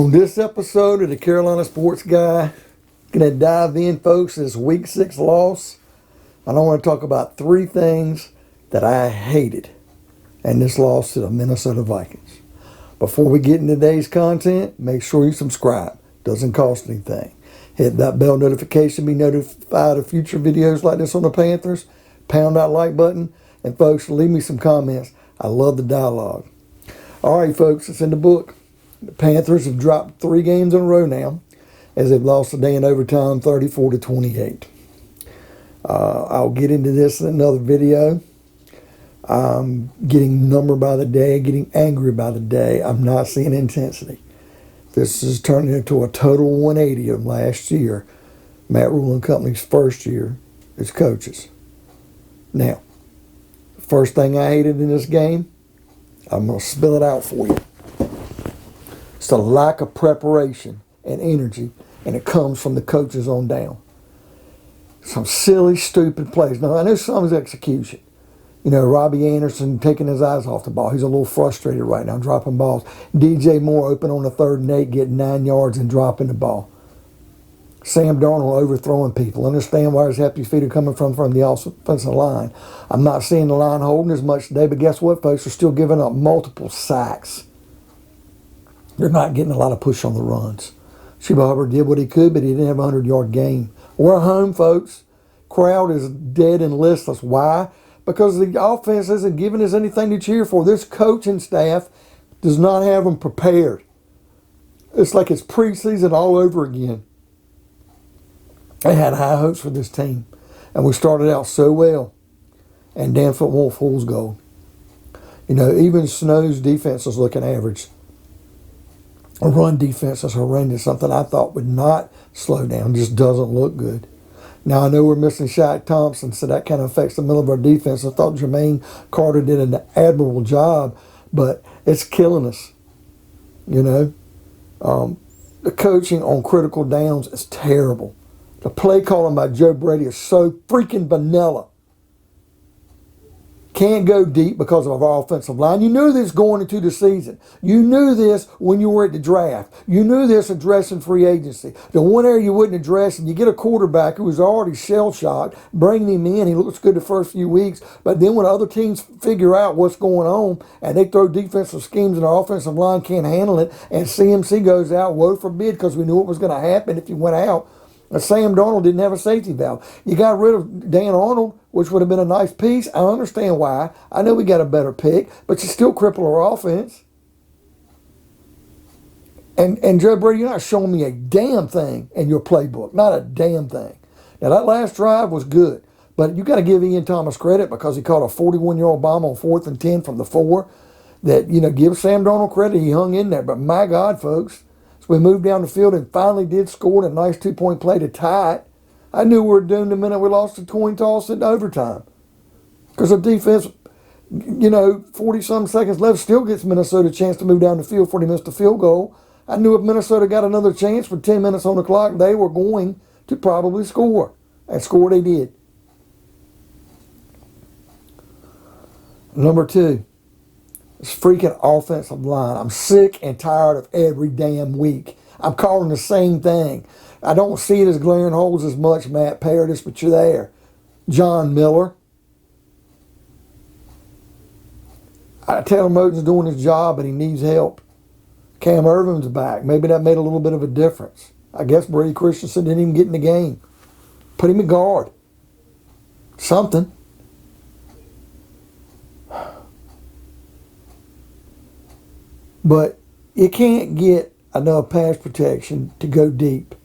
On this episode of the Carolina Sports Guy, going to dive in, folks, this Week 6 loss. And I want to talk about three things that I hated in this loss to the Minnesota Vikings. Before we get into today's content, make sure you subscribe. Doesn't cost anything. Hit that bell notification, be notified of future videos like this on the Panthers. Pound that like button. And folks, leave me some comments. I love the dialogue. All right, folks, it's in the book. The Panthers have dropped 3 games in a row now as they've lost today in overtime 34-28. I'll get into this in another video. I'm getting number by the day, getting angry by the day. I'm not seeing intensity. This is turning into a total 180 of last year, Matt Rule and Company's first year as coaches. Now, the first thing I hated in this game, I'm going to spill it out for you. It's the lack of preparation and energy, and it comes from the coaches on down. Some silly, stupid plays. Now, I know some is execution. You know, Robbie Anderson taking his eyes off the ball. He's a little frustrated right now, dropping balls. DJ Moore open on the 3rd and 8, getting 9 yards and dropping the ball. Sam Darnold overthrowing people. Understand where his happy feet are coming from the offensive line. I'm not seeing the line holding as much today, but guess what, folks? They're still giving up multiple sacks. They're not getting a lot of push on the runs. Sheba Hubbard did what he could, but he didn't have a 100-yard game. We're home, folks. Crowd is dead and listless. Why? Because the offense isn't giving us anything to cheer for. This coaching staff does not have them prepared. It's like it's preseason all over again. I had high hopes for this team, and we started out so well. And damn football fool's gold. You know, even Snow's defense is looking average. A run defense is horrendous, something I thought would not slow down, just doesn't look good. Now, I know we're missing Shaq Thompson, so that kind of affects the middle of our defense. I thought Jermaine Carter did an admirable job, but it's killing us, you know. The coaching on critical downs is terrible. The play calling by Joe Brady is so freaking vanilla. Can't go deep because of our offensive line. You knew this going into the season. You knew this when you were at the draft. You knew this addressing free agency. The one area you wouldn't address, and you get a quarterback who was already shell-shocked, bring him in, he looks good the first few weeks, but then when other teams figure out what's going on and they throw defensive schemes and our offensive line can't handle it, and CMC goes out, woe forbid, because we knew what was going to happen if he went out. Sam Darnold didn't have a safety valve. You got rid of Dan Arnold, which would have been a nice piece. I understand why. I know we got a better pick, but you still cripple our offense. And Joe Brady, you're not showing me a damn thing in your playbook. Not a damn thing. Now, that last drive was good, but you got to give Ian Thomas credit because he caught a 41-yard bomb on 4th and 10 from the 4. That, you know, give Sam Darnold credit. He hung in there. But my God, folks, so we moved down the field and finally did score a nice 2-point play to tie it. I knew we were doomed the minute we lost the coin toss in overtime. Because the defense, you know, 40-some seconds left, still gets Minnesota a chance to move down the field before they missed a field goal. I knew if Minnesota got another chance with 10 minutes on the clock, they were going to probably score. And score they did. Number 2. It's freaking offensive line. I'm sick and tired of every damn week. I'm calling the same thing. I don't see it as glaring holes as much, Matt Paradis, but you're there. John Miller. I tell him Moten's doing his job and he needs help. Cam Irvin's back. Maybe that made a little bit of a difference. I guess Brady Christensen didn't even get in the game. Put him in guard. Something. But you can't get enough pass protection to go deep.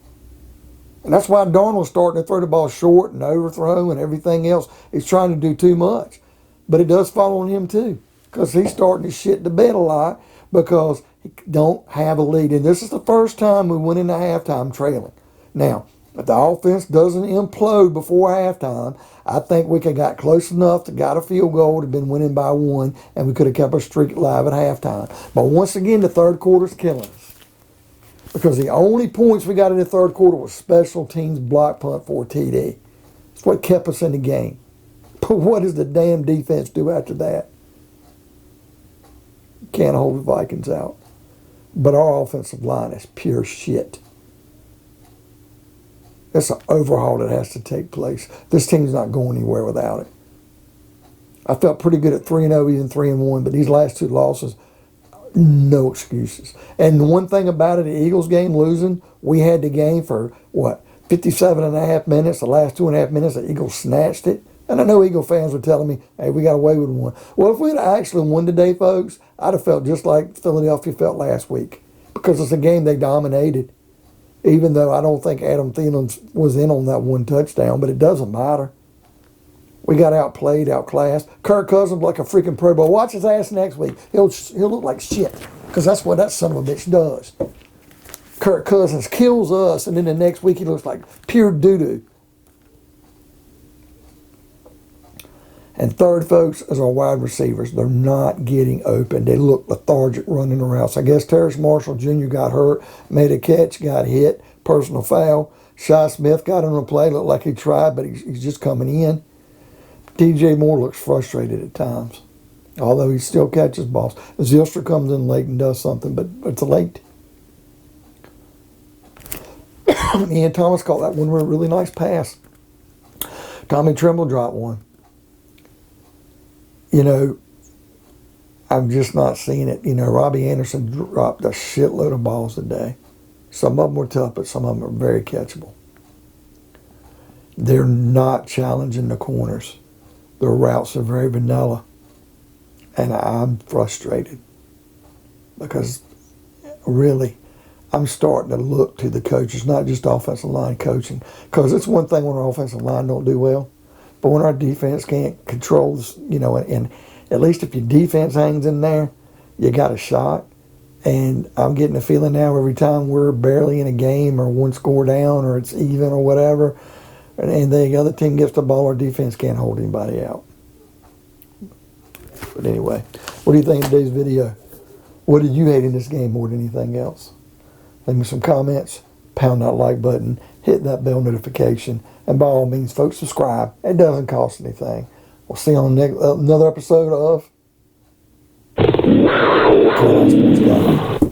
And that's why Darnold's starting to throw the ball short and overthrow and everything else. He's trying to do too much. But it does fall on him too. Because he's starting to shit the bed a lot because he don't have a lead. And this is the first time we went into halftime trailing. Now, if the offense doesn't implode before halftime, I think we could have got close enough to got a field goal to have been winning by 1, and we could have kept our streak alive at halftime. But once again, the third quarter's killing us. Because the only points we got in the third quarter was special teams block punt for a TD. That's what kept us in the game. But what does the damn defense do after that? Can't hold the Vikings out. But our offensive line is pure shit. It's an overhaul that has to take place. This team's not going anywhere without it. I felt pretty good at 3-0, even 3-1, but these last two losses, no excuses. And the one thing about it, the Eagles game losing, we had the game for, 57.5 minutes. The last 2.5 minutes, the Eagles snatched it. And I know Eagle fans were telling me, hey, we got away with one. Well, if we'd actually won today, folks, I'd have felt just like Philadelphia felt last week. Because it's a game they dominated. Even though I don't think Adam Thielen was in on that one touchdown, but it doesn't matter. We got outplayed, outclassed. Kirk Cousins like a freaking Pro Bowl. Watch his ass next week. He'll look like shit. Because that's what that son of a bitch does. Kirk Cousins kills us, and then the next week he looks like pure doo-doo. And third, folks, is our wide receivers. They're not getting open. They look lethargic running around. So I guess Terrace Marshall Jr. got hurt, made a catch, got hit, personal foul. Shi Smith got on a play, looked like he tried, but he's just coming in. DJ Moore looks frustrated at times, although he still catches balls. Zylstra comes in late and does something, but it's late. Ian Thomas caught that one really nice pass. Tommy Tremble dropped one. You know, I'm just not seeing it. You know, Robbie Anderson dropped a shitload of balls today. Some of them were tough, but some of them are very catchable. They're not challenging the corners. Their routes are very vanilla. And I'm frustrated. Because, really, I'm starting to look to the coaches, not just offensive line coaching. Because it's one thing when our offensive line don't do well. But when our defense can't control, you know, and at least if your defense hangs in there, you got a shot. And I'm getting a feeling now every time we're barely in a game or one score down or it's even or whatever, and the other team gets the ball, our defense can't hold anybody out. But anyway, what do you think of today's video? What did you hate in this game more than anything else? Leave me some comments, pound that like button, hit that bell notification, and by all means, folks, subscribe. It doesn't cost anything. We'll see you on another episode of Carolina Sports Guy.